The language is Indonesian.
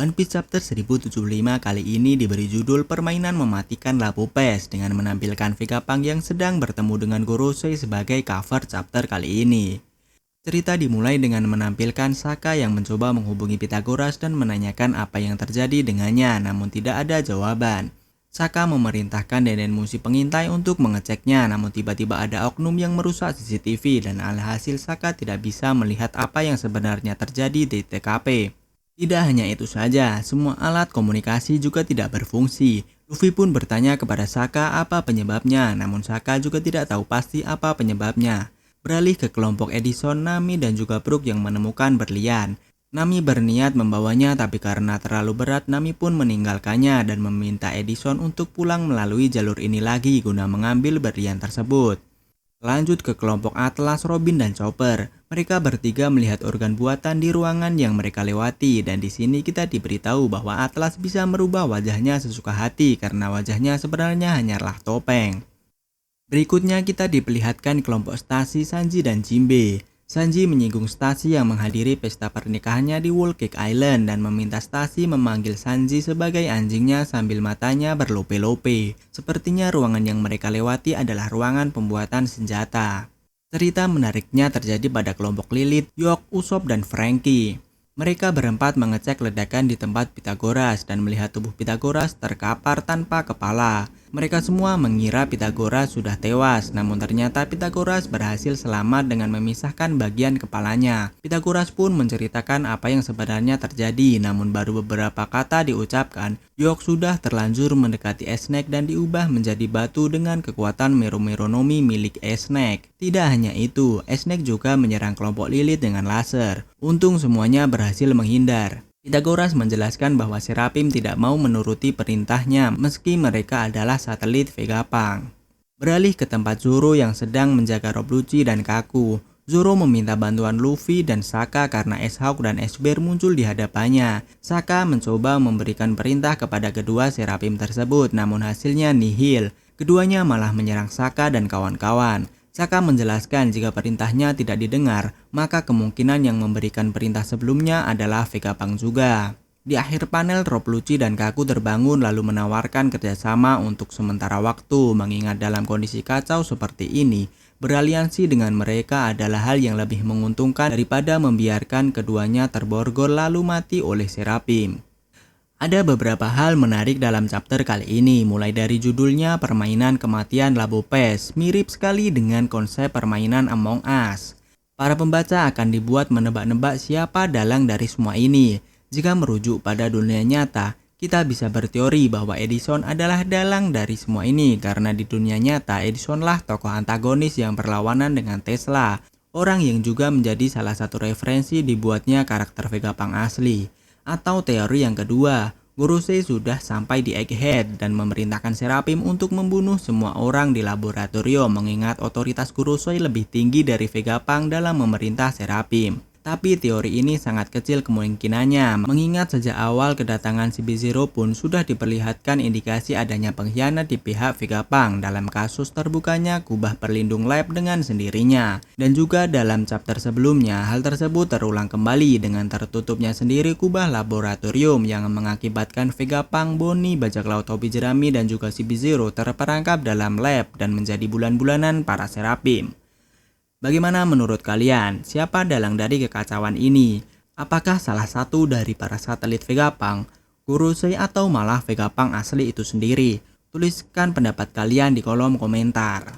One Piece Chapter 1075 kali ini diberi judul Permainan Mematikan Labu Pes dengan menampilkan Vegapunk yang sedang bertemu dengan Gorosei sebagai cover chapter kali ini. Cerita dimulai dengan menampilkan Saka yang mencoba menghubungi Pythagoras dan menanyakan apa yang terjadi dengannya, namun tidak ada jawaban. Saka memerintahkan Denden Mushi pengintai untuk mengeceknya, namun tiba-tiba ada oknum yang merusak CCTV dan alhasil Saka tidak bisa melihat apa yang sebenarnya terjadi di TKP. Tidak hanya itu saja, semua alat komunikasi juga tidak berfungsi. Luffy pun bertanya kepada Saka apa penyebabnya, namun Saka juga tidak tahu pasti apa penyebabnya. Beralih ke kelompok Edison, Nami dan juga Brook yang menemukan berlian. Nami berniat membawanya, tapi karena terlalu berat, Nami pun meninggalkannya dan meminta Edison untuk pulang melalui jalur ini lagi guna mengambil berlian tersebut. Lanjut ke kelompok Atlas, Robin dan Chopper. Mereka bertiga melihat organ buatan di ruangan yang mereka lewati, dan di sini kita diberitahu bahwa Atlas bisa merubah wajahnya sesuka hati karena wajahnya sebenarnya hanyalah topeng. Berikutnya kita diperlihatkan kelompok Stacy, Sanji dan Jinbe. Sanji menyinggung Stacy yang menghadiri pesta pernikahannya di Whole Cake Island dan meminta Stacy memanggil Sanji sebagai anjingnya sambil matanya berlope-lope. Sepertinya ruangan yang mereka lewati adalah ruangan pembuatan senjata. Cerita menariknya terjadi pada kelompok Lilith, York, Usopp, dan Franky. Mereka berempat mengecek ledakan di tempat Pythagoras dan melihat tubuh Pythagoras terkapar tanpa kepala. Mereka semua mengira Pythagoras sudah tewas, namun ternyata Pythagoras berhasil selamat dengan memisahkan bagian kepalanya. Pythagoras pun menceritakan apa yang sebenarnya terjadi, namun baru beberapa kata diucapkan, York sudah terlanjur mendekati Snake dan diubah menjadi batu dengan kekuatan Meromeronomi milik Snake. Tidak hanya itu, Snake juga menyerang kelompok Lilith dengan laser. Untung semuanya berhasil menghindar. Pythagoras menjelaskan bahwa Serapim tidak mau menuruti perintahnya meski mereka adalah satelit Vegapunk. Beralih ke tempat Zoro yang sedang menjaga Rob Lucci dan Kaku. Zoro meminta bantuan Luffy dan Saka karena S-Hawk dan S-Bear muncul di hadapannya. Saka mencoba memberikan perintah kepada kedua Serapim tersebut, namun hasilnya nihil. Keduanya malah menyerang Saka dan kawan-kawan. Saka menjelaskan jika perintahnya tidak didengar, maka kemungkinan yang memberikan perintah sebelumnya adalah Vegapunk juga. Di akhir panel, Rob Lucci dan Kaku terbangun lalu menawarkan kerjasama untuk sementara waktu, mengingat dalam kondisi kacau seperti ini, beraliansi dengan mereka adalah hal yang lebih menguntungkan daripada membiarkan keduanya terborgol lalu mati oleh Serapim. Ada beberapa hal menarik dalam chapter kali ini, mulai dari judulnya Permainan Kematian Labu Pes, mirip sekali dengan konsep permainan Among Us. Para pembaca akan dibuat menebak-nebak siapa dalang dari semua ini. Jika merujuk pada dunia nyata, kita bisa berteori bahwa Edison adalah dalang dari semua ini karena di dunia nyata Edisonlah tokoh antagonis yang berlawanan dengan Tesla, orang yang juga menjadi salah satu referensi dibuatnya karakter Vegapunk asli. Atau teori yang kedua, Gorosei sudah sampai di Egghead dan memerintahkan Serapim untuk membunuh semua orang di laboratorium mengingat otoritas Gorosei lebih tinggi dari Vegapunk dalam memerintah Serapim. Tapi teori ini sangat kecil kemungkinannya, mengingat sejak awal kedatangan CP0 pun sudah diperlihatkan indikasi adanya pengkhianat di pihak Vegapunk dalam kasus terbukanya kubah perlindung lab dengan sendirinya. Dan juga dalam chapter sebelumnya, hal tersebut terulang kembali dengan tertutupnya sendiri kubah laboratorium yang mengakibatkan Vegapunk, Bonnie, bajak laut topi jerami dan juga CP0 terperangkap dalam lab dan menjadi bulan-bulanan para Serapim. Bagaimana menurut kalian? Siapa dalang dari kekacauan ini? Apakah salah satu dari para satelit Vegapunk, Gorosei atau malah Vegapunk asli itu sendiri? Tuliskan pendapat kalian di kolom komentar.